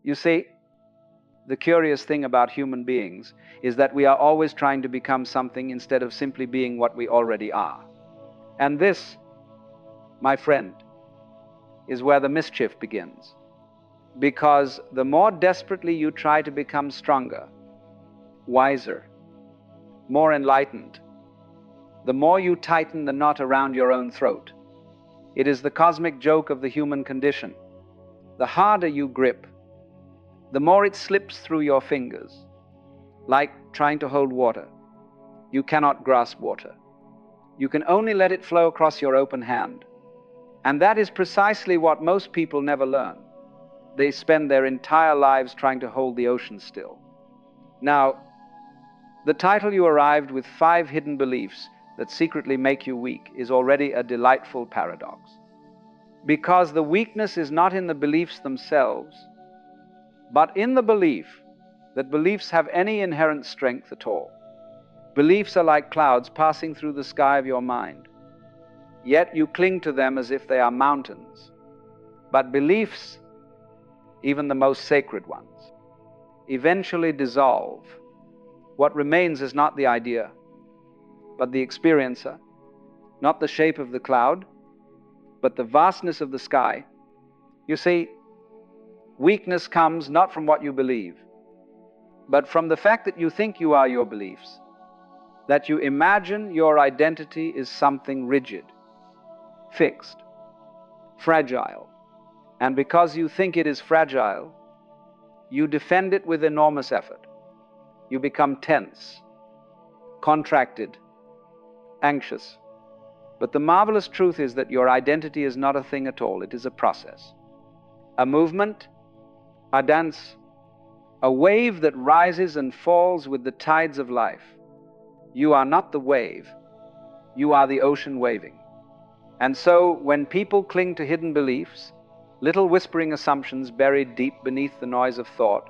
You see, the curious thing about human beings is that we are always trying to become something instead of simply being what we already are. And this, my friend, is where the mischief begins. Because the more desperately you try to become stronger, wiser, more enlightened, the more you tighten the knot around your own throat. It is the cosmic joke of the human condition. The harder you grip, the more it slips through your fingers, like trying to hold water. You cannot grasp water. You can only let it flow across your open hand. And that is precisely what most people never learn. They spend their entire lives trying to hold the ocean still. Now, the title "You arrived with 5 hidden beliefs that secretly make you weak" is already a delightful paradox. Because the weakness is not in the beliefs themselves, but in the belief that beliefs have any inherent strength at all. Beliefs are like clouds passing through the sky of your mind. Yet you cling to them as if they are mountains. But beliefs, even the most sacred ones, eventually dissolve. What remains is not the idea, but the experiencer, not the shape of the cloud, but the vastness of the sky. You see, weakness comes not from what you believe, but from the fact that you think you are your beliefs, that you imagine your identity is something rigid, fixed, fragile. And because you think it is fragile, you defend it with enormous effort. You become tense, contracted, anxious. But the marvelous truth is that your identity is not a thing at all. It is a process, a movement, a dance, a wave that rises and falls with the tides of life. You are not the wave. You are the ocean waving. And so, when people cling to hidden beliefs, little whispering assumptions buried deep beneath the noise of thought,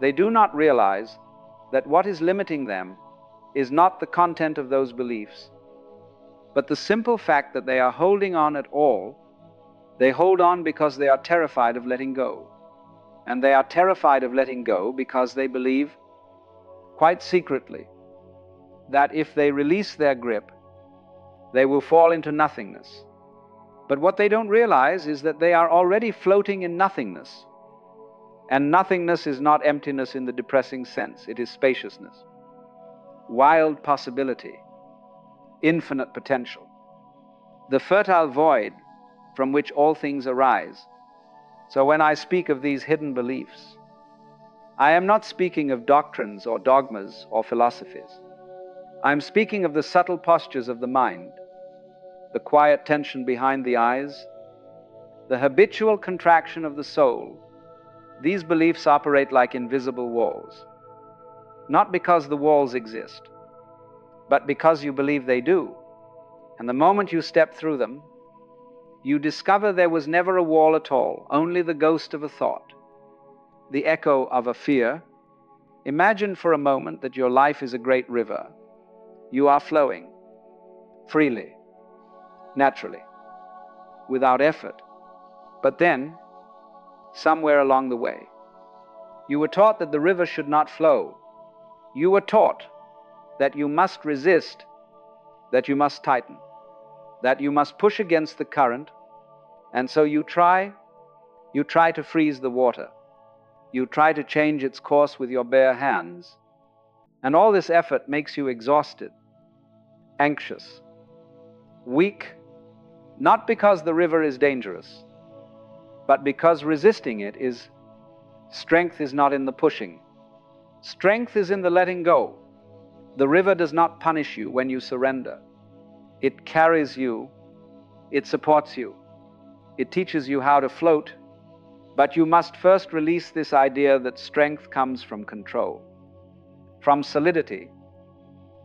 they do not realize that what is limiting them is not the content of those beliefs, but the simple fact that they are holding on at all. They hold on because they are terrified of letting go. And they are terrified of letting go because they believe, quite secretly, that if they release their grip, they will fall into nothingness. But what they don't realize is that they are already floating in nothingness. And nothingness is not emptiness in the depressing sense. It is spaciousness, wild possibility, infinite potential, the fertile void from which all things arise. So when I speak of these hidden beliefs, I am not speaking of doctrines or dogmas or philosophies. I am speaking of the subtle postures of the mind, the quiet tension behind the eyes, the habitual contraction of the soul. These beliefs operate like invisible walls, not because the walls exist, but because you believe they do. And the moment you step through them, you discover there was never a wall at all, only the ghost of a thought, the echo of a fear. Imagine for a moment that your life is a great river. You are flowing freely, naturally, without effort. But then, somewhere along the way, you were taught that the river should not flow. You were taught that you must resist, that you must tighten, that you must push against the current. And so you try to freeze the water. You try to change its course with your bare hands. And all this effort makes you exhausted, anxious, weak, not because the river is dangerous, but because resisting it is strength is not in the pushing. Strength is in the letting go. The river does not punish you when you surrender. It carries you, it supports you, it teaches you how to float, but you must first release this idea that strength comes from control, from solidity,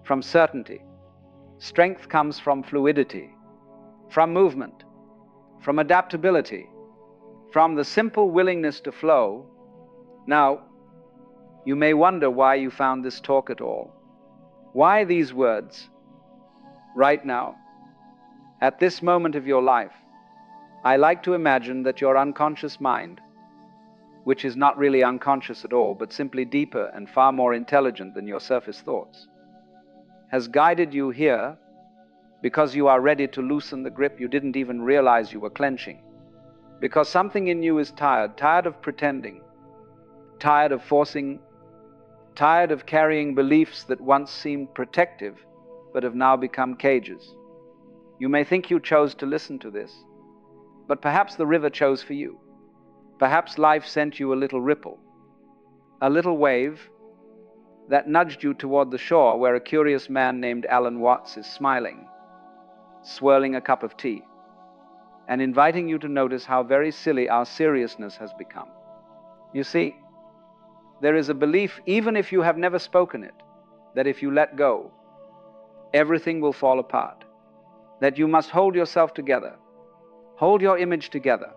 from certainty. Strength comes from fluidity, from movement, from adaptability, from the simple willingness to flow. Now, you may wonder why you found this talk at all. Why these words? Right now, at this moment of your life, I like to imagine that your unconscious mind which is not really unconscious at all, but simply deeper and far more intelligent than your surface thoughts, has guided you here because you are ready to loosen the grip you didn't even realize you were clenching. Because something in you is tired of pretending, tired of forcing, tired of carrying beliefs that once seemed protective but have now become cages. You may think you chose to listen to this, but perhaps the river chose for you. Perhaps life sent you a little ripple, a little wave that nudged you toward the shore where a curious man named Alan Watts is smiling, swirling a cup of tea, and inviting you to notice how very silly our seriousness has become. You see, there is a belief, even if you have never spoken it, that if you let go, everything will fall apart, that you must hold yourself together, hold your image together,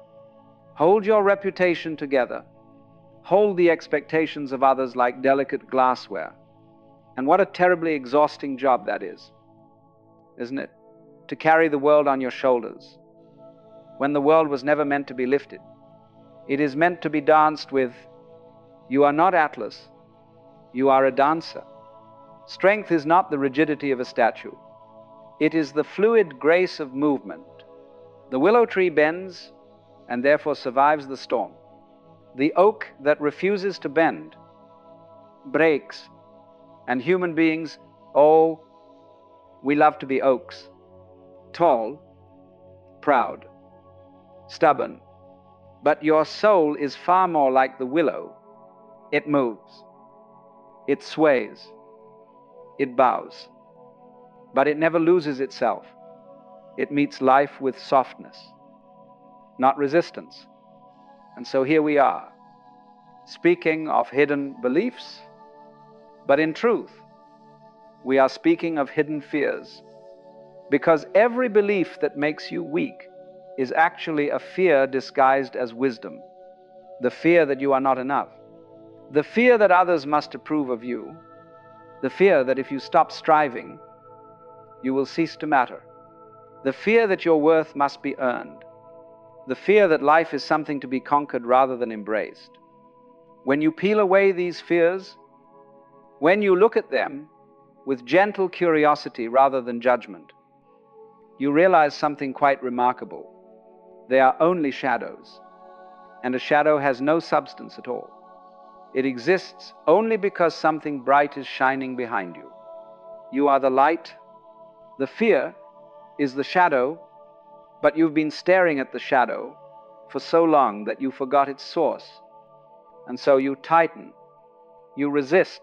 hold your reputation together, hold the expectations of others like delicate glassware. And what a terribly exhausting job that is, isn't it? To carry the world on your shoulders, when the world was never meant to be lifted. It is meant to be danced with. You are not Atlas, you are a dancer. Strength is not the rigidity of a statue. It is the fluid grace of movement. The willow tree bends and therefore survives the storm. The oak that refuses to bend breaks. And human beings, oh, we love to be oaks. Tall, proud, stubborn. But your soul is far more like the willow. It moves, it sways, it bows, but it never loses itself. It meets life with softness, not resistance. And so here we are, speaking of hidden beliefs, but in truth, we are speaking of hidden fears, because every belief that makes you weak is actually a fear disguised as wisdom. The fear that you are not enough, the fear that others must approve of you, the fear that if you stop striving, you will cease to matter, the fear that your worth must be earned, the fear that life is something to be conquered rather than embraced. When you peel away these fears, when you look at them with gentle curiosity rather than judgment, you realize something quite remarkable. They are only shadows, and a shadow has no substance at all. It exists only because something bright is shining behind you. You are the light. The fear is the shadow, but you've been staring at the shadow for so long that you forgot its source. And so you tighten, you resist,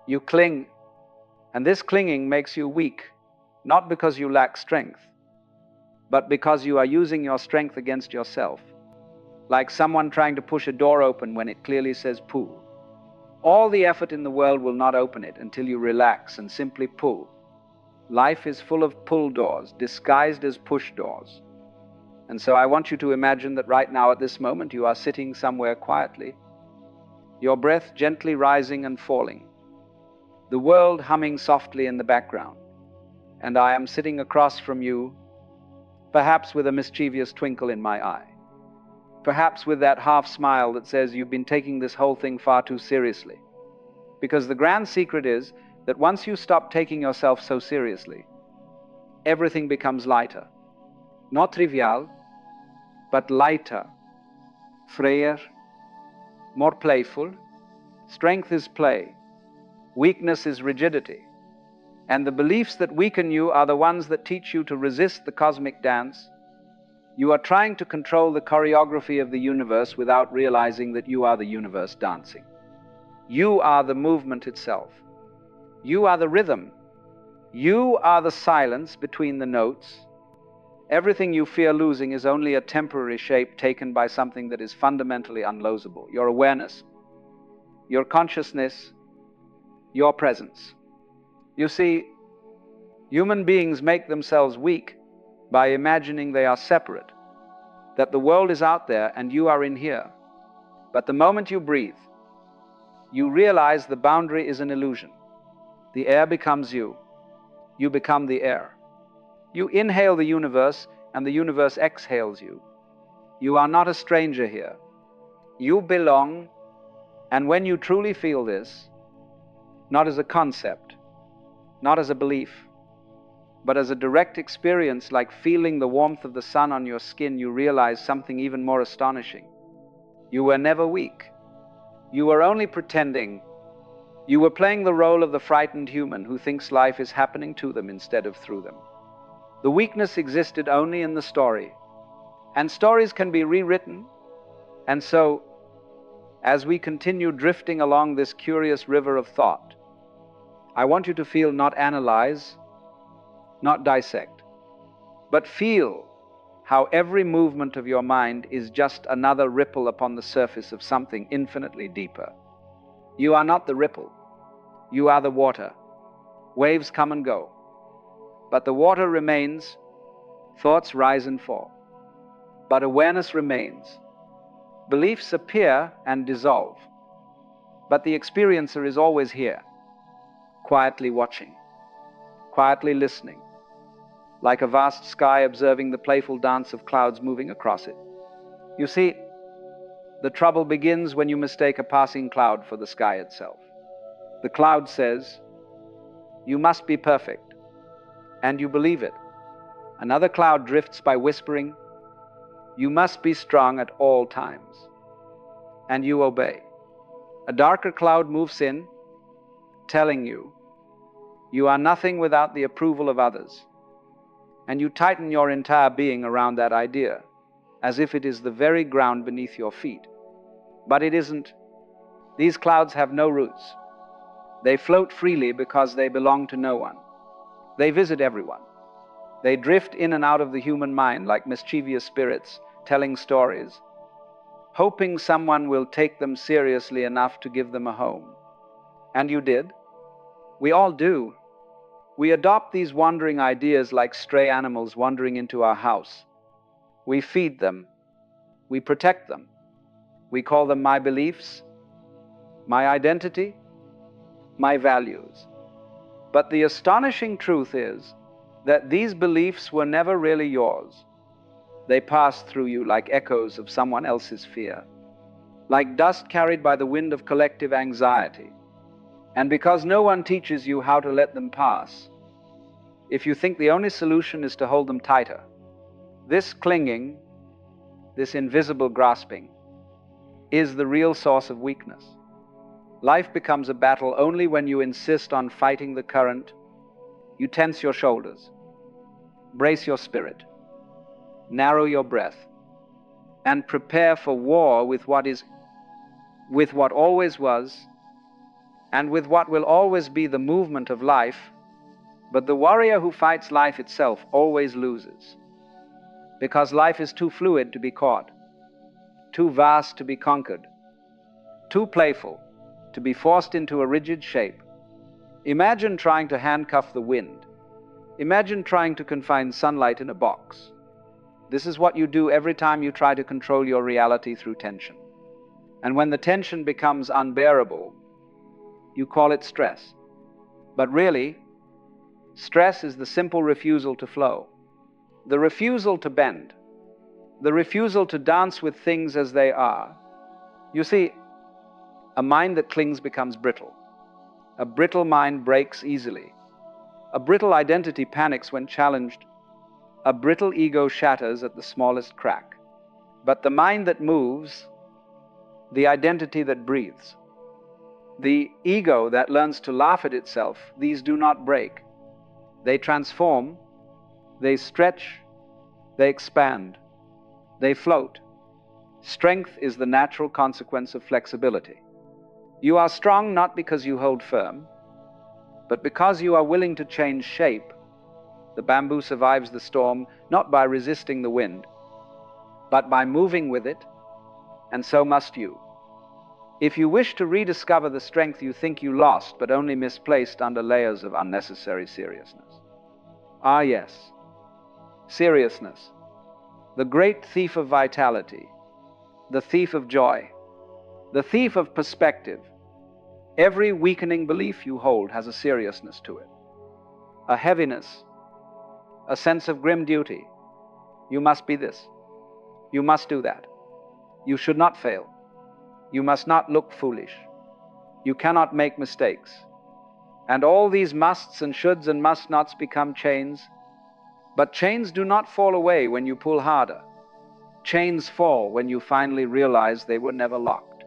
you cling, and this clinging makes you weak, not because you lack strength, but because you are using your strength against yourself. Like someone trying to push a door open when it clearly says pull. All the effort in the world will not open it until you relax and simply pull. Life is full of pull doors, disguised as push doors. And so I want you to imagine that right now at this moment you are sitting somewhere quietly, your breath gently rising and falling, the world humming softly in the background, and I am sitting across from you, perhaps with a mischievous twinkle in my eye. Perhaps with that half smile that says you've been taking this whole thing far too seriously. Because the grand secret is that once you stop taking yourself so seriously, everything becomes lighter. Not trivial, but lighter, freer, more playful. Strength is play, weakness is rigidity. And the beliefs that weaken you are the ones that teach you to resist the cosmic dance. You are trying to control the choreography of the universe without realizing that you are the universe dancing. You are the movement itself. You are the rhythm. You are the silence between the notes. Everything you fear losing is only a temporary shape taken by something that is fundamentally unlosable. Your awareness, your consciousness, your presence. You see, human beings make themselves weak by imagining they are separate, that the world is out there and you are in here. But the moment you breathe, you realize the boundary is an illusion. The air becomes you. You become the air. You inhale the universe and the universe exhales you. You are not a stranger here. You belong, and when you truly feel this, not as a concept, not as a belief, but as a direct experience, like feeling the warmth of the sun on your skin, you realize something even more astonishing. You were never weak. You were only pretending. You were playing the role of the frightened human who thinks life is happening to them instead of through them. The weakness existed only in the story, and stories can be rewritten. And so, as we continue drifting along this curious river of thought, I want you to feel, not analyze, not dissect, but feel how every movement of your mind is just another ripple upon the surface of something infinitely deeper. You are not the ripple. You are the water. Waves come and go, but the water remains. Thoughts rise and fall, but awareness remains. Beliefs appear and dissolve, but the experiencer is always here, quietly watching, quietly listening, like a vast sky observing the playful dance of clouds moving across it. You see, the trouble begins when you mistake a passing cloud for the sky itself. The cloud says, "You must be perfect," and you believe it. Another cloud drifts by whispering, "You must be strong at all times," and you obey. A darker cloud moves in, telling you, "You are nothing without the approval of others," and you tighten your entire being around that idea, as if it is the very ground beneath your feet. But it isn't. These clouds have no roots. They float freely because they belong to no one. They visit everyone. They drift in and out of the human mind like mischievous spirits, telling stories, hoping someone will take them seriously enough to give them a home. And you did. We all do. We adopt these wandering ideas like stray animals wandering into our house. We feed them. We protect them. We call them my beliefs, my identity, my values. But the astonishing truth is that these beliefs were never really yours. They passed through you like echoes of someone else's fear, like dust carried by the wind of collective anxiety. And because no one teaches you how to let them pass, if you think the only solution is to hold them tighter, this clinging, this invisible grasping, is the real source of weakness. Life becomes a battle only when you insist on fighting the current. You tense your shoulders, brace your spirit, narrow your breath, and prepare for war with what is, with what always was, and with what will always be the movement of life. But the warrior who fights life itself always loses, because life is too fluid to be caught, too vast to be conquered, too playful to be forced into a rigid shape. Imagine trying to handcuff the wind. Imagine trying to confine sunlight in a box. This is what you do every time you try to control your reality through tension. And when the tension becomes unbearable, you call it stress. But really, stress is the simple refusal to flow, the refusal to bend, the refusal to dance with things as they are. You see, a mind that clings becomes brittle. A brittle mind breaks easily. A brittle identity panics when challenged. A brittle ego shatters at the smallest crack. But the mind that moves, the identity that breathes, the ego that learns to laugh at itself, these do not break. They transform, they stretch, they expand, they float. Strength is the natural consequence of flexibility. You are strong not because you hold firm, but because you are willing to change shape. The bamboo survives the storm not by resisting the wind, but by moving with it, and so must you. If you wish to rediscover the strength you think you lost but only misplaced under layers of unnecessary seriousness. Ah yes, seriousness, the great thief of vitality, the thief of joy, the thief of perspective. Every weakening belief you hold has a seriousness to it, a heaviness, a sense of grim duty. You must be this. You must do that. You should not fail. You must not look foolish. You cannot make mistakes. And all these musts and shoulds and must nots become chains. But chains do not fall away when you pull harder. Chains fall when you finally realize they were never locked.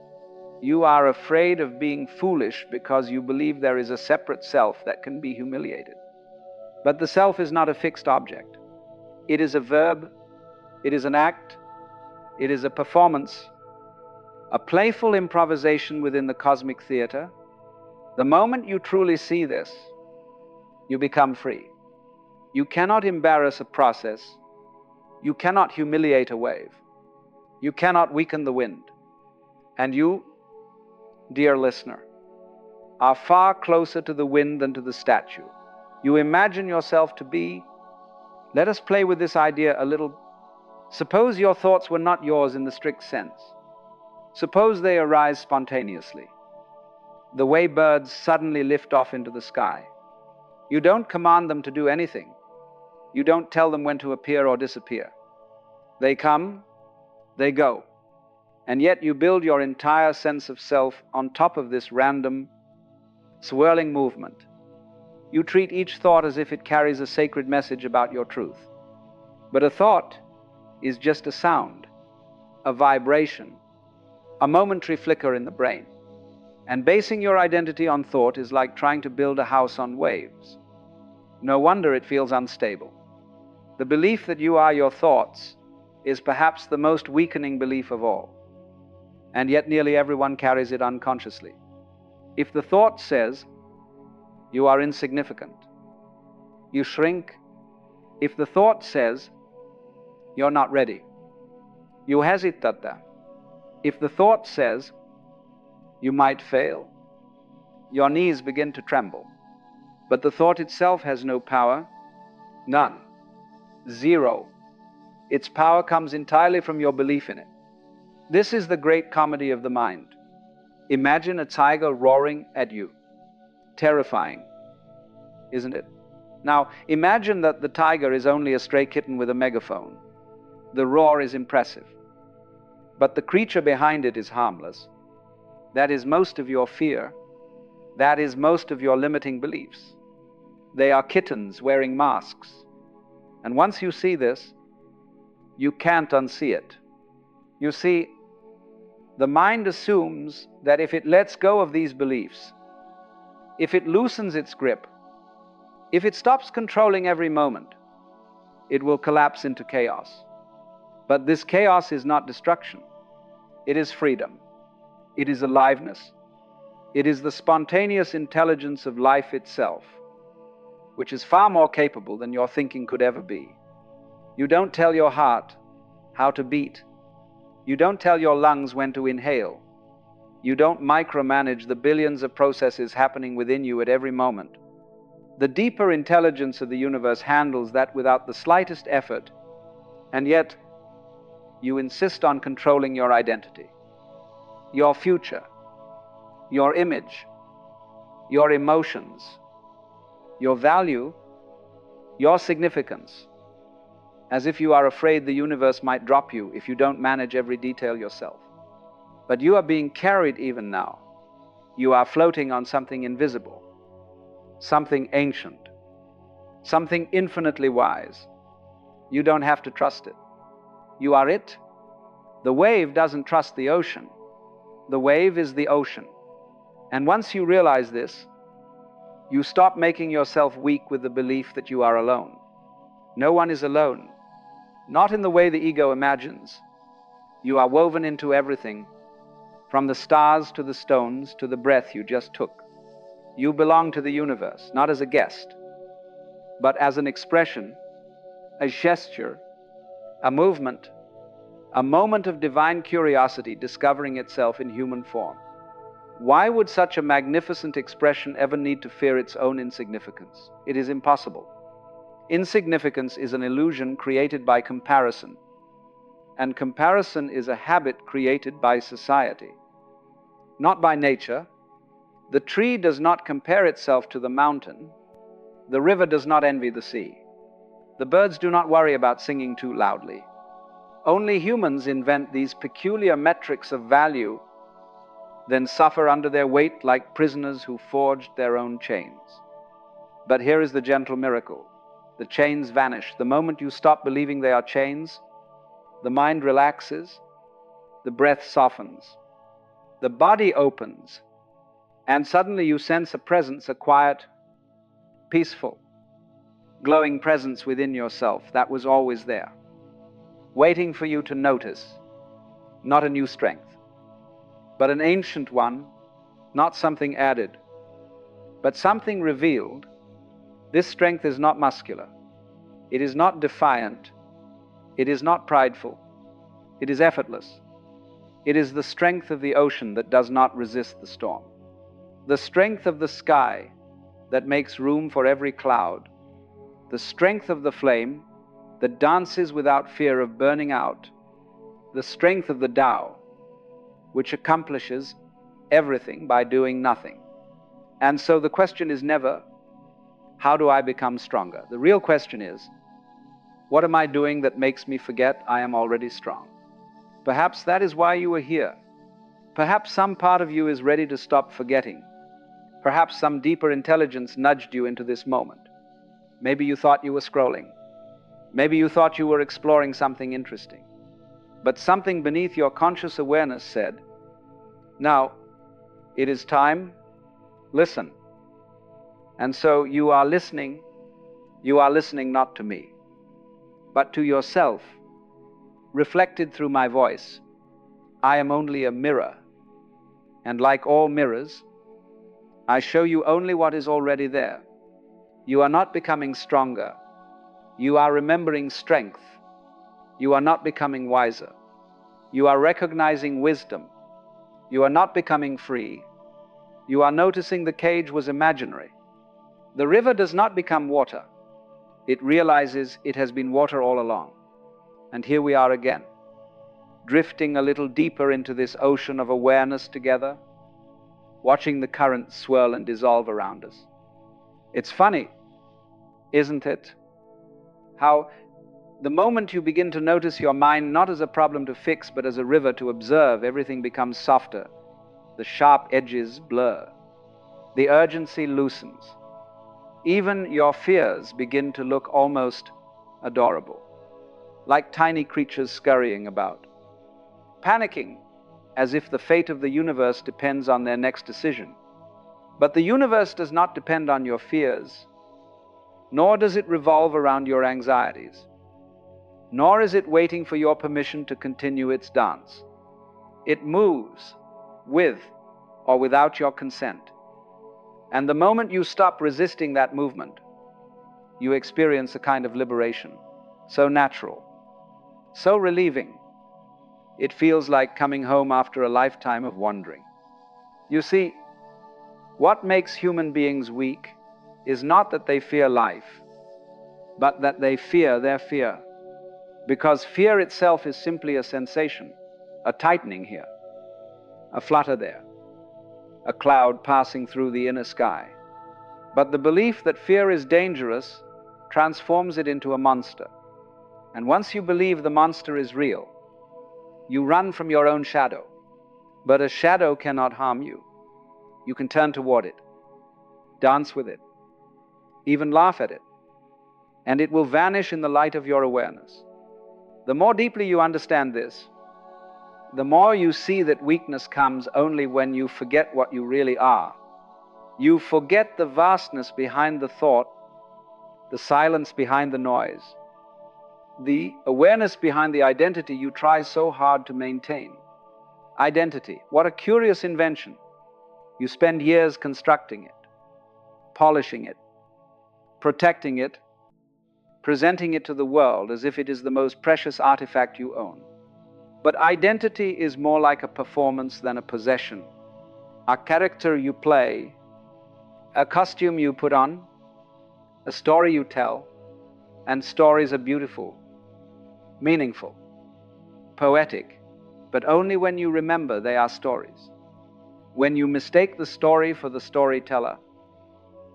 You are afraid of being foolish because you believe there is a separate self that can be humiliated. But the self is not a fixed object. It is a verb, it is an act, it is a performance, a playful improvisation within the cosmic theater. The moment you truly see this, you become free. You cannot embarrass a process. You cannot humiliate a wave. You cannot weaken the wind. And you, dear listener, are far closer to the wind than to the statue. You imagine yourself to be. Let us play with this idea a little. Suppose your thoughts were not yours in the strict sense. Suppose they arise spontaneously, the way birds suddenly lift off into the sky. You don't command them to do anything. You don't tell them when to appear or disappear. They come, they go, and yet you build your entire sense of self on top of this random, swirling movement. You treat each thought as if it carries a sacred message about your truth. But a thought is just a sound, a vibration, a momentary flicker in the brain. And basing your identity on thought is like trying to build a house on waves. No wonder it feels unstable. The belief that you are your thoughts is perhaps the most weakening belief of all. And yet nearly everyone carries it unconsciously. If the thought says, you are insignificant, you shrink. If the thought says, you're not ready, you hesitate. If the thought says, you might fail, your knees begin to tremble. But the thought itself has no power, none, zero. Its power comes entirely from your belief in it. This is the great comedy of the mind. Imagine a tiger roaring at you. Terrifying, isn't it? Now, imagine that the tiger is only a stray kitten with a megaphone. The roar is impressive, but the creature behind it is harmless. That is most of your fear. That is most of your limiting beliefs. They are kittens wearing masks. And once you see this, you can't unsee it. You see, the mind assumes that if it lets go of these beliefs, if it loosens its grip, if it stops controlling every moment, it will collapse into chaos. But this chaos is not destruction. It is freedom. It is aliveness. It is the spontaneous intelligence of life itself, which is far more capable than your thinking could ever be. You don't tell your heart how to beat. You don't tell your lungs when to inhale. You don't micromanage the billions of processes happening within you at every moment. The deeper intelligence of the universe handles that without the slightest effort, and yet you insist on controlling your identity, your future, your image, your emotions, your value, your significance, as if you are afraid the universe might drop you if you don't manage every detail yourself. But you are being carried even now. You are floating on something invisible, something ancient, something infinitely wise. You don't have to trust it. You are it. The wave doesn't trust the ocean. The wave is the ocean. And once you realize this, you stop making yourself weak with the belief that you are alone. No one is alone, not in the way the ego imagines. You are woven into everything, from the stars to the stones to the breath you just took. You belong to the universe, not as a guest, but as an expression, a gesture, a movement, a moment of divine curiosity discovering itself in human form. Why would such a magnificent expression ever need to fear its own insignificance? It is impossible. Insignificance is an illusion created by comparison, and comparison is a habit created by society, not by nature. The tree does not compare itself to the mountain. The river does not envy the sea. The birds do not worry about singing too loudly. Only humans invent these peculiar metrics of value then suffer under their weight like prisoners who forged their own chains. But here is the gentle miracle. The chains vanish. The moment you stop believing they are chains, the mind relaxes, the breath softens, the body opens, and suddenly you sense a presence, a quiet, peaceful, glowing presence within yourself that was always there, waiting for you to notice. Not a new strength, but an ancient one, not something added, but something revealed. This strength is not muscular. It is not defiant. It is not prideful. It is effortless. It is the strength of the ocean that does not resist the storm. The strength of the sky that makes room for every cloud. The strength of the flame that dances without fear of burning out. The strength of the Tao, which accomplishes everything by doing nothing. And so the question is never, how do I become stronger? The real question is, what am I doing that makes me forget I am already strong? Perhaps that is why you are here. Perhaps some part of you is ready to stop forgetting. Perhaps some deeper intelligence nudged you into this moment. Maybe you thought you were scrolling. Maybe you thought you were exploring something interesting. But something beneath your conscious awareness said, now, it is time, listen. And so you are listening not to me, but to yourself, reflected through my voice. I am only a mirror, and like all mirrors, I show you only what is already there. You are not becoming stronger. You are remembering strength. You are not becoming wiser. You are recognizing wisdom. You are not becoming free. You are noticing the cage was imaginary. The river does not become water. It realizes it has been water all along. And here we are again, drifting a little deeper into this ocean of awareness together, watching the currents swirl and dissolve around us. It's funny, isn't it? How the moment you begin to notice your mind not as a problem to fix, but as a river to observe, everything becomes softer. The sharp edges blur. The urgency loosens. Even your fears begin to look almost adorable, like tiny creatures scurrying about, panicking as if the fate of the universe depends on their next decision. But the universe does not depend on your fears, nor does it revolve around your anxieties, nor is it waiting for your permission to continue its dance. It moves with or without your consent. And the moment you stop resisting that movement, you experience a kind of liberation, so natural, so relieving. It feels like coming home after a lifetime of wandering. You see, what makes human beings weak is not that they fear life, but that they fear their fear. Because fear itself is simply a sensation, a tightening here, a flutter there, a cloud passing through the inner sky. But the belief that fear is dangerous transforms it into a monster. And once you believe the monster is real, you run from your own shadow. But a shadow cannot harm you. You can turn toward it, dance with it, even laugh at it, and it will vanish in the light of your awareness. The more deeply you understand this, the more you see that weakness comes only when you forget what you really are. You forget the vastness behind the thought, the silence behind the noise, the awareness behind the identity you try so hard to maintain. Identity, what a curious invention. You spend years constructing it, polishing it, protecting it, presenting it to the world as if it is the most precious artifact you own. But identity is more like a performance than a possession. A character you play, a costume you put on, a story you tell, and stories are beautiful, meaningful, poetic, but only when you remember they are stories. When you mistake the story for the storyteller,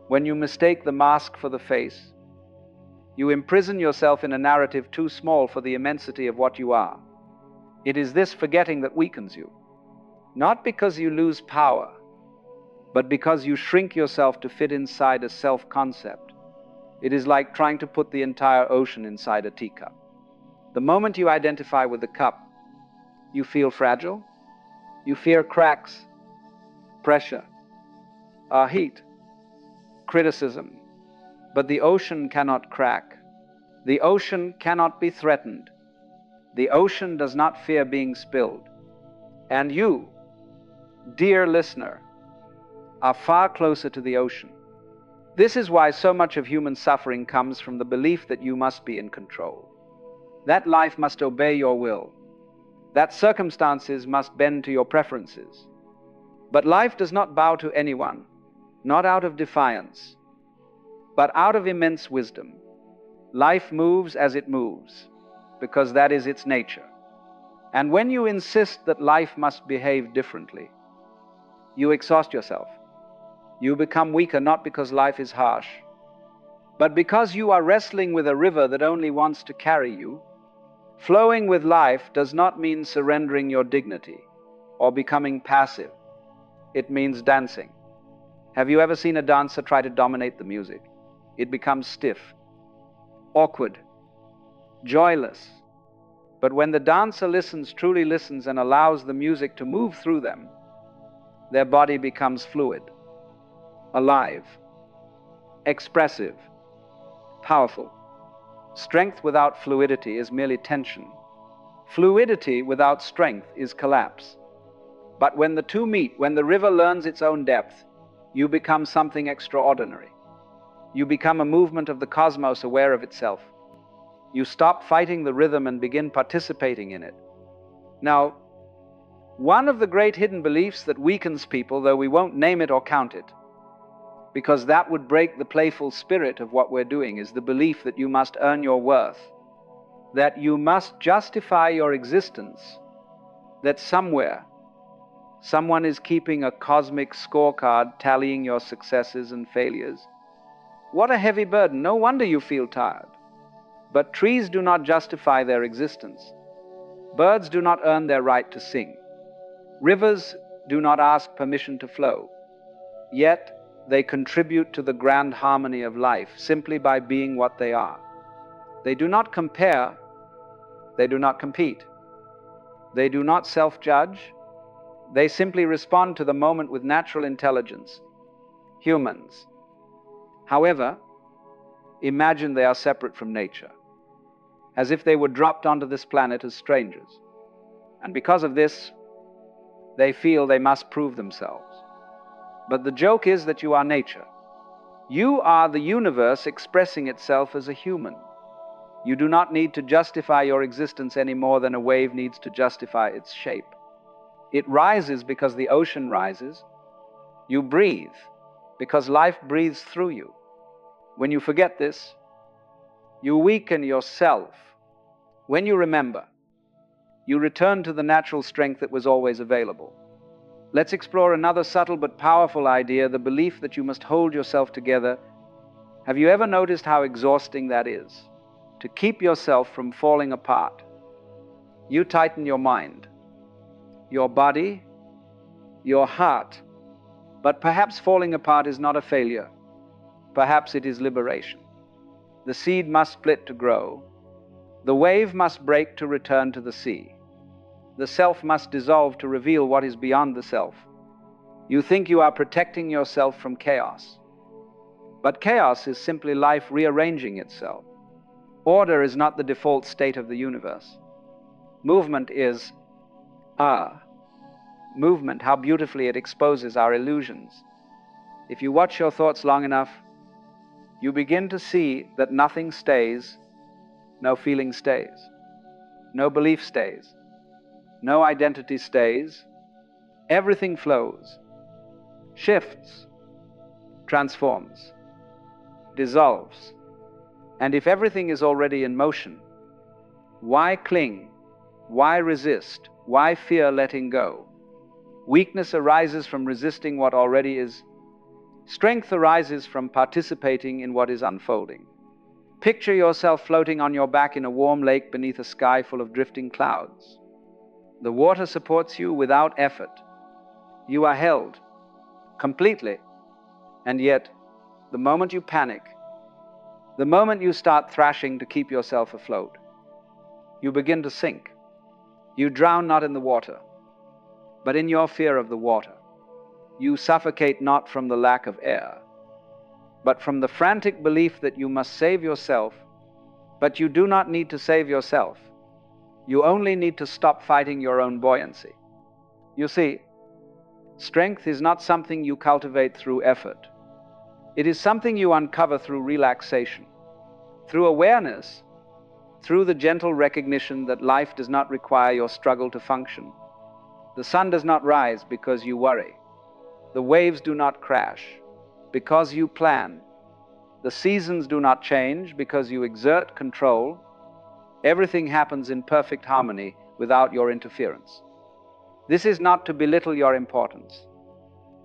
when you mistake the mask for the face, you imprison yourself in a narrative too small for the immensity of what you are. It is this forgetting that weakens you. not because you lose power, but because you shrink yourself to fit inside a self-concept. It is like trying to put the entire ocean inside a teacup. The moment you identify with the cup, you feel fragile, you fear cracks, pressure, heat, criticism. But the ocean cannot crack. The ocean cannot be threatened. The ocean does not fear being spilled. And you, dear listener, are far closer to the ocean. This is why so much of human suffering comes from the belief that you must be in control, that life must obey your will, that circumstances must bend to your preferences. But life does not bow to anyone, not out of defiance, but out of immense wisdom. Life moves as it moves, because that is its nature. And when you insist that life must behave differently, you exhaust yourself. You become weaker not because life is harsh, but because you are wrestling with a river that only wants to carry you. Flowing with life does not mean surrendering your dignity or becoming passive. It means dancing. Have you ever seen a dancer try to dominate the music? It becomes stiff, awkward, joyless. But when the dancer listens, truly listens, and allows the music to move through them, their body becomes fluid, alive, expressive, powerful. Strength without fluidity is merely tension. Fluidity without strength is collapse. But when the two meet, when the river learns its own depth, you become something extraordinary. You become a movement of the cosmos aware of itself. You stop fighting the rhythm and begin participating in it. Now, one of the great hidden beliefs that weakens people, though we won't name it or count it, because that would break the playful spirit of what we're doing, is the belief that you must earn your worth, that you must justify your existence, that somewhere, someone is keeping a cosmic scorecard tallying your successes and failures. What a heavy burden. No wonder you feel tired. But trees do not justify their existence. Birds do not earn their right to sing. Rivers do not ask permission to flow. Yet, they contribute to the grand harmony of life simply by being what they are. They do not compare. They do not compete. They do not self-judge. They simply respond to the moment with natural intelligence. Humans, however, imagine they are separate from nature, as if they were dropped onto this planet as strangers. And because of this, they feel they must prove themselves. But the joke is that you are nature. You are the universe expressing itself as a human. You do not need to justify your existence any more than a wave needs to justify its shape. It rises because the ocean rises. You breathe because life breathes through you. When you forget this, you weaken yourself. When you remember, you return to the natural strength that was always available. Let's explore another subtle but powerful idea, the belief that you must hold yourself together. Have you ever noticed how exhausting that is? To keep yourself from falling apart. You tighten your mind, your body, your heart. But perhaps falling apart is not a failure. Perhaps it is liberation. The seed must split to grow. The wave must break to return to the sea. The self must dissolve to reveal what is beyond the self. You think you are protecting yourself from chaos. But chaos is simply life rearranging itself. Order is not the default state of the universe. Movement is movement. How beautifully it exposes our illusions. If you watch your thoughts long enough, you begin to see that nothing stays, no feeling stays, no belief stays, no identity stays. Everything flows, shifts, transforms, dissolves. And if everything is already in motion, why cling? Why resist? Why fear letting go? Weakness arises from resisting what already is. Strength arises from participating in what is unfolding. Picture yourself floating on your back in a warm lake beneath a sky full of drifting clouds. The water supports you without effort. You are held completely. And yet, the moment you panic, the moment you start thrashing to keep yourself afloat, you begin to sink. You drown not in the water, but in your fear of the water. You suffocate not from the lack of air, but from the frantic belief that you must save yourself. But you do not need to save yourself. You only need to stop fighting your own buoyancy. You see, strength is not something you cultivate through effort. It is something you uncover through relaxation, through awareness, through the gentle recognition that life does not require your struggle to function. The sun does not rise because you worry. The waves do not crash because you plan. The seasons do not change because you exert control. Everything happens in perfect harmony without your interference. This is not to belittle your importance.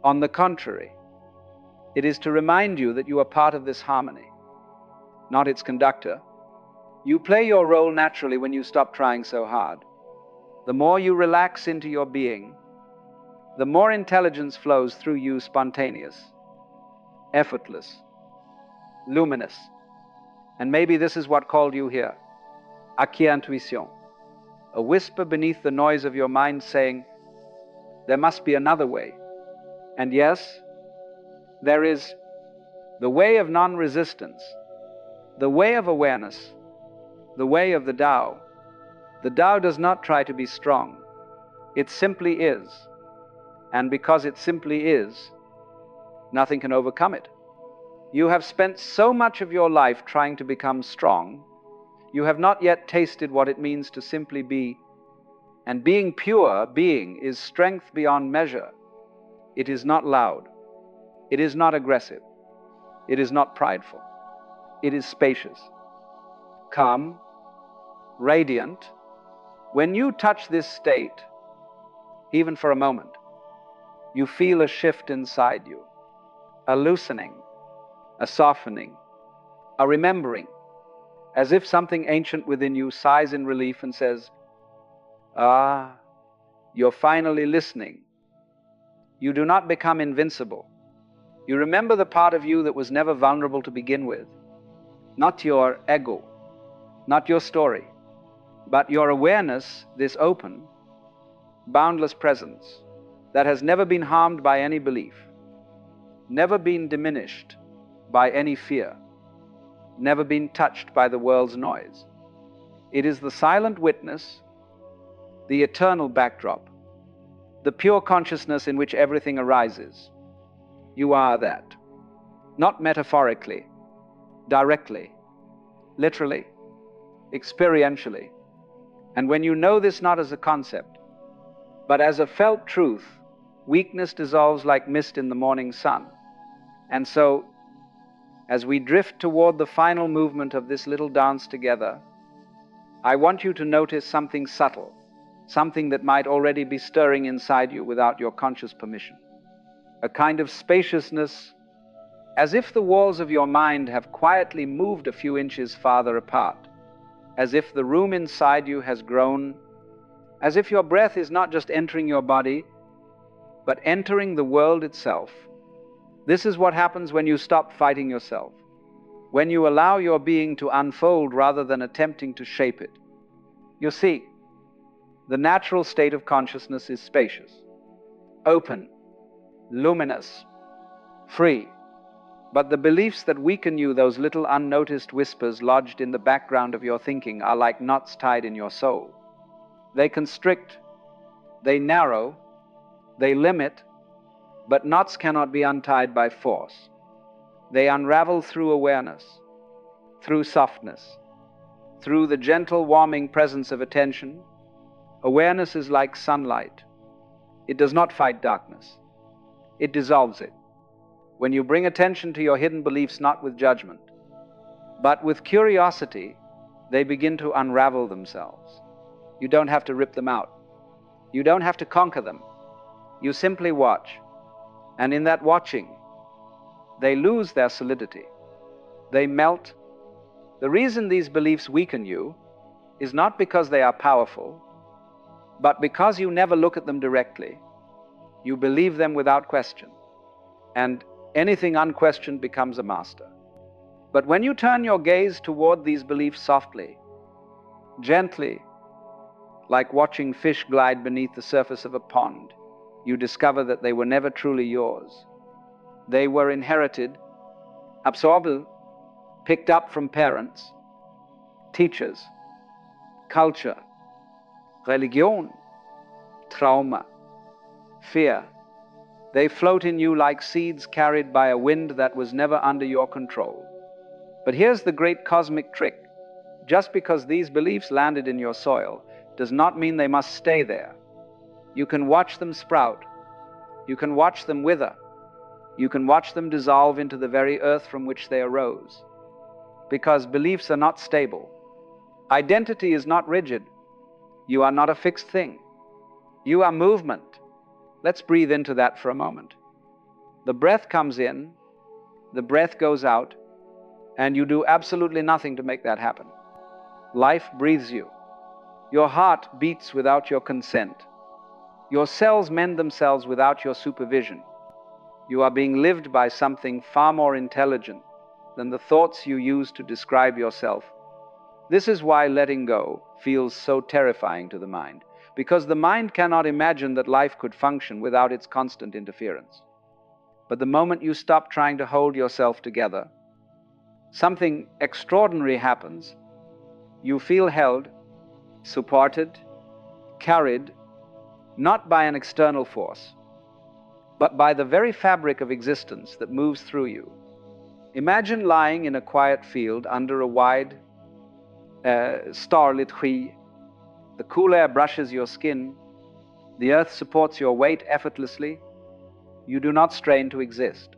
On the contrary, it is to remind you that you are part of this harmony, not its conductor. You play your role naturally when you stop trying so hard. The more you relax into your being, the more intelligence flows through you, spontaneous, effortless, luminous. And maybe this is what called you here, acquis intuition, a whisper beneath the noise of your mind saying, there must be another way. And yes, there is the way of non-resistance, the way of awareness, the way of the Tao. The Tao does not try to be strong. It simply is. And because it simply is, nothing can overcome it. You have spent so much of your life trying to become strong, you have not yet tasted what it means to simply be. And being pure, being, is strength beyond measure. It is not loud. It is not aggressive. It is not prideful. It is spacious, calm, radiant. When you touch this state, even for a moment, you feel a shift inside you, a loosening, a softening, a remembering, as if something ancient within you sighs in relief and says, "Ah, you're finally listening." You do not become invincible. You remember the part of you that was never vulnerable to begin with, not your ego, not your story, but your awareness, this open, boundless presence that has never been harmed by any belief, never been diminished by any fear, never been touched by the world's noise. It is the silent witness, the eternal backdrop, the pure consciousness in which everything arises. You are that, not metaphorically, directly, literally, experientially. And when you know this not as a concept, but as a felt truth, weakness dissolves like mist in the morning sun. And so, as we drift toward the final movement of this little dance together, I want you to notice something subtle, something that might already be stirring inside you without your conscious permission. A kind of spaciousness, as if the walls of your mind have quietly moved a few inches farther apart, as if the room inside you has grown, as if your breath is not just entering your body, but entering the world itself. This is what happens when you stop fighting yourself, when you allow your being to unfold rather than attempting to shape it. You see, the natural state of consciousness is spacious, open, luminous, free. But the beliefs that weaken you, those little unnoticed whispers lodged in the background of your thinking, are like knots tied in your soul. They constrict, they narrow, they limit, but knots cannot be untied by force. They unravel through awareness, through softness, through the gentle, warming presence of attention. Awareness is like sunlight. It does not fight darkness. It dissolves it. When you bring attention to your hidden beliefs not with judgment, but with curiosity, they begin to unravel themselves. You don't have to rip them out. You don't have to conquer them. You simply watch. And in that watching, they lose their solidity. They melt. The reason these beliefs weaken you is not because they are powerful, but because you never look at them directly. You believe them without question, and anything unquestioned becomes a master. But when you turn your gaze toward these beliefs softly, gently, like watching fish glide beneath the surface of a pond, you discover that they were never truly yours. They were inherited, absorbed, picked up from parents, teachers, culture, religion, trauma, fear. They float in you like seeds carried by a wind that was never under your control. But here's the great cosmic trick. Just because these beliefs landed in your soil does not mean they must stay there. You can watch them sprout. You can watch them wither. You can watch them dissolve into the very earth from which they arose. Because beliefs are not stable. Identity is not rigid. You are not a fixed thing. You are movement. Let's breathe into that for a moment. The breath comes in, the breath goes out, and you do absolutely nothing to make that happen. Life breathes you. Your heart beats without your consent. Your cells mend themselves without your supervision. You are being lived by something far more intelligent than the thoughts you use to describe yourself. This is why letting go feels so terrifying to the mind, because the mind cannot imagine that life could function without its constant interference. But the moment you stop trying to hold yourself together, something extraordinary happens. You feel held, supported, carried, not by an external force, but by the very fabric of existence that moves through you. Imagine lying in a quiet field under a wide, starlit tree. The cool air brushes your skin. The earth supports your weight effortlessly. You do not strain to exist.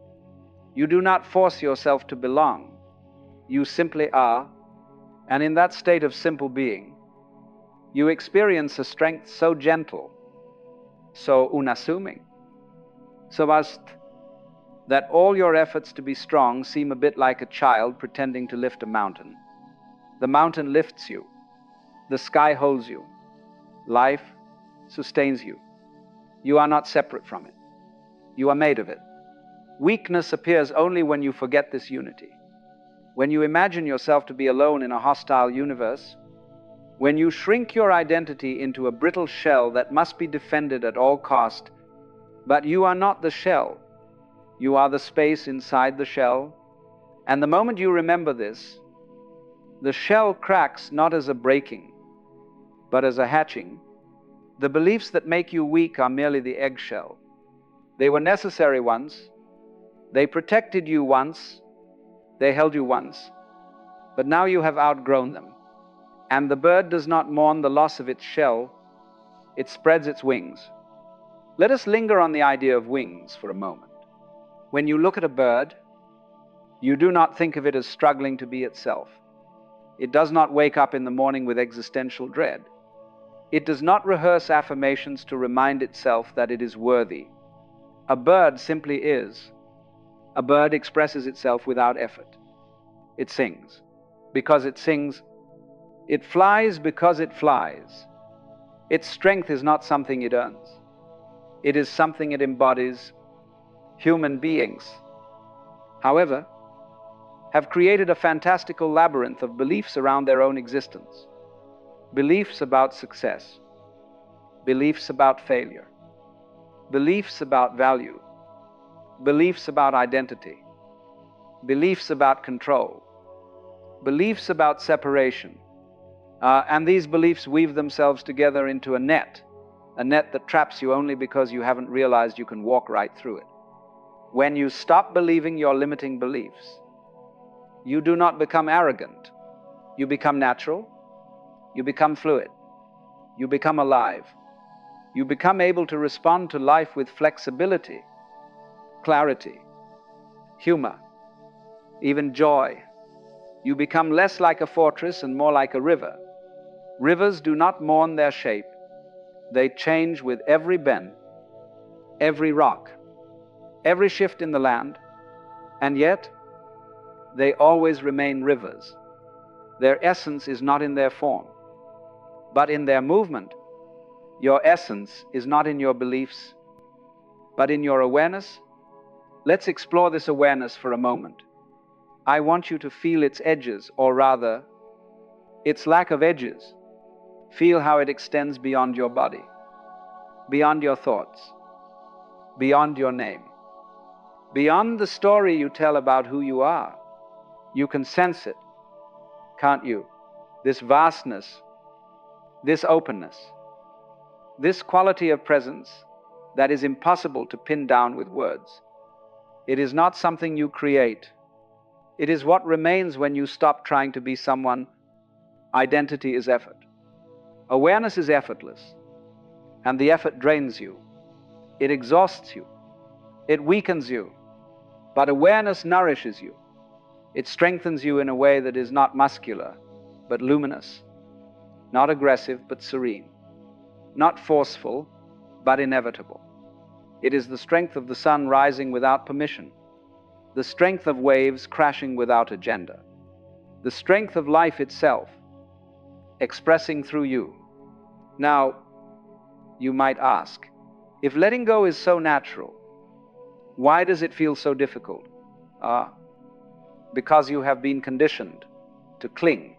You do not force yourself to belong. You simply are, and in that state of simple being, you experience a strength so gentle, so unassuming, so vast that all your efforts to be strong seem a bit like a child pretending to lift a mountain. The mountain lifts you. The sky holds you. Life sustains you. You are not separate from it. You are made of it. Weakness appears only when you forget this unity. When you imagine yourself to be alone in a hostile universe, when you shrink your identity into a brittle shell that must be defended at all cost, but you are not the shell. You are the space inside the shell. And the moment you remember this, the shell cracks not as a breaking, but as a hatching. The beliefs that make you weak are merely the eggshell. They were necessary once. They protected you once. They held you once. But now you have outgrown them. And the bird does not mourn the loss of its shell. It spreads its wings. Let us linger on the idea of wings for a moment. When you look at a bird, you do not think of it as struggling to be itself. It does not wake up in the morning with existential dread. It does not rehearse affirmations to remind itself that it is worthy. A bird simply is. A bird expresses itself without effort. It sings because it sings. It flies because it flies. Its strength is not something it earns. It is something it embodies. Human beings, however, have created a fantastical labyrinth of beliefs around their own existence. Beliefs about success, beliefs about failure, beliefs about value, beliefs about identity, beliefs about control, beliefs about separation. And these beliefs weave themselves together into a net that traps you only because you haven't realized you can walk right through it. When you stop believing your limiting beliefs, you do not become arrogant. You become natural. You become fluid. You become alive. You become able to respond to life with flexibility, clarity, humor, even joy. You become less like a fortress and more like a river. Rivers do not mourn their shape. They change with every bend, every rock, every shift in the land, and yet they always remain rivers. Their essence is not in their form, but in their movement. Your essence is not in your beliefs. But in your awareness, let's explore this awareness for a moment. I want you to feel its edges, or rather, its lack of edges. Feel how it extends beyond your body, beyond your thoughts, beyond your name, beyond the story you tell about who you are. You can sense it, can't you? This vastness, this openness, this quality of presence that is impossible to pin down with words. It is not something you create. It is what remains when you stop trying to be someone. Identity is effort. Awareness is effortless, and the effort drains you. It exhausts you. It weakens you. But awareness nourishes you. It strengthens you in a way that is not muscular, but luminous, not aggressive, but serene, not forceful, but inevitable. It is the strength of the sun rising without permission, the strength of waves crashing without agenda, the strength of life itself, expressing through you. Now, you might ask, if letting go is so natural, why does it feel so difficult? Because you have been conditioned to cling.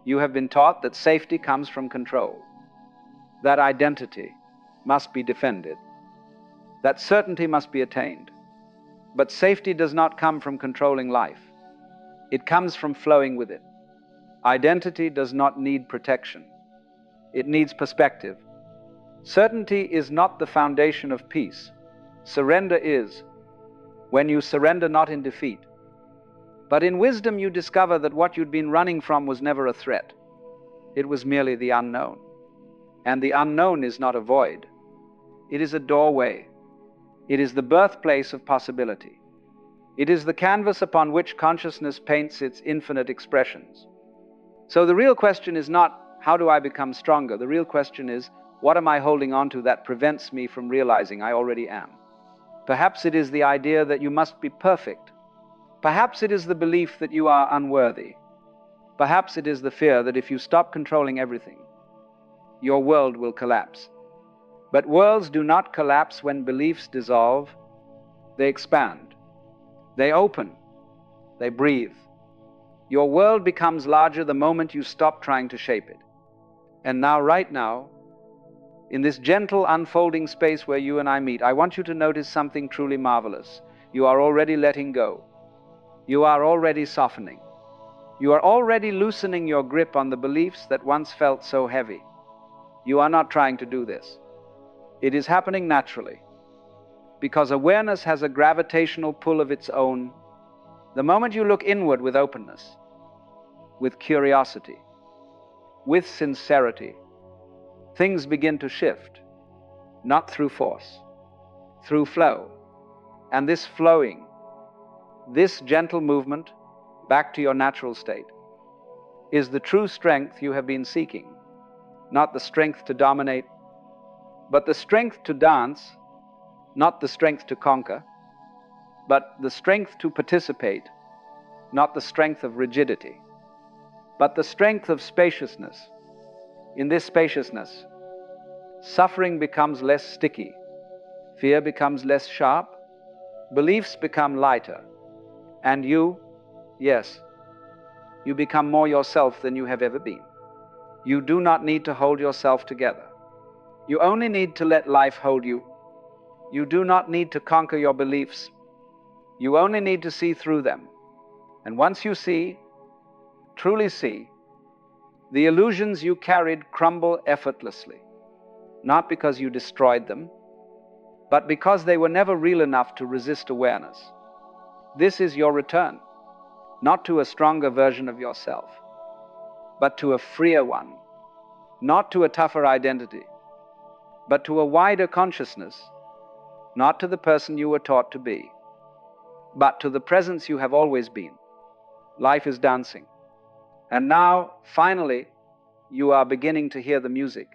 You have been taught that safety comes from control, that identity must be defended, that certainty must be attained. But safety does not come from controlling life. It comes from flowing with it. Identity does not need protection. It needs perspective. Certainty is not the foundation of peace. Surrender is. When you surrender not in defeat, but in wisdom, you discover that what you'd been running from was never a threat. It was merely the unknown. And the unknown is not a void. It is a doorway. It is the birthplace of possibility. It is the canvas upon which consciousness paints its infinite expressions. So the real question is not, how do I become stronger? The real question is, what am I holding on to that prevents me from realizing I already am? Perhaps it is the idea that you must be perfect. Perhaps it is the belief that you are unworthy. Perhaps it is the fear that if you stop controlling everything, your world will collapse. But worlds do not collapse when beliefs dissolve. They expand. They open. They breathe. Your world becomes larger the moment you stop trying to shape it. And now, right now, in this gentle unfolding space where you and I meet, I want you to notice something truly marvelous. You are already letting go. You are already softening. You are already loosening your grip on the beliefs that once felt so heavy. You are not trying to do this. It is happening naturally, because awareness has a gravitational pull of its own. The moment you look inward with openness, with curiosity, with sincerity, things begin to shift, not through force, through flow. And this flowing, this gentle movement back to your natural state, is the true strength you have been seeking. Not the strength to dominate, but the strength to dance, not the strength to conquer, but the strength to participate, not the strength of rigidity, but the strength of spaciousness. In this spaciousness, suffering becomes less sticky, fear becomes less sharp, beliefs become lighter, and you, yes, you become more yourself than you have ever been. You do not need to hold yourself together. You only need to let life hold you. You do not need to conquer your beliefs. You only need to see through them. And once you see, truly see, the illusions you carried crumble effortlessly, not because you destroyed them, but because they were never real enough to resist awareness. This is your return, not to a stronger version of yourself, but to a freer one, not to a tougher identity, but to a wider consciousness, not to the person you were taught to be, but to the presence you have always been. Life is dancing. And now, finally, you are beginning to hear the music.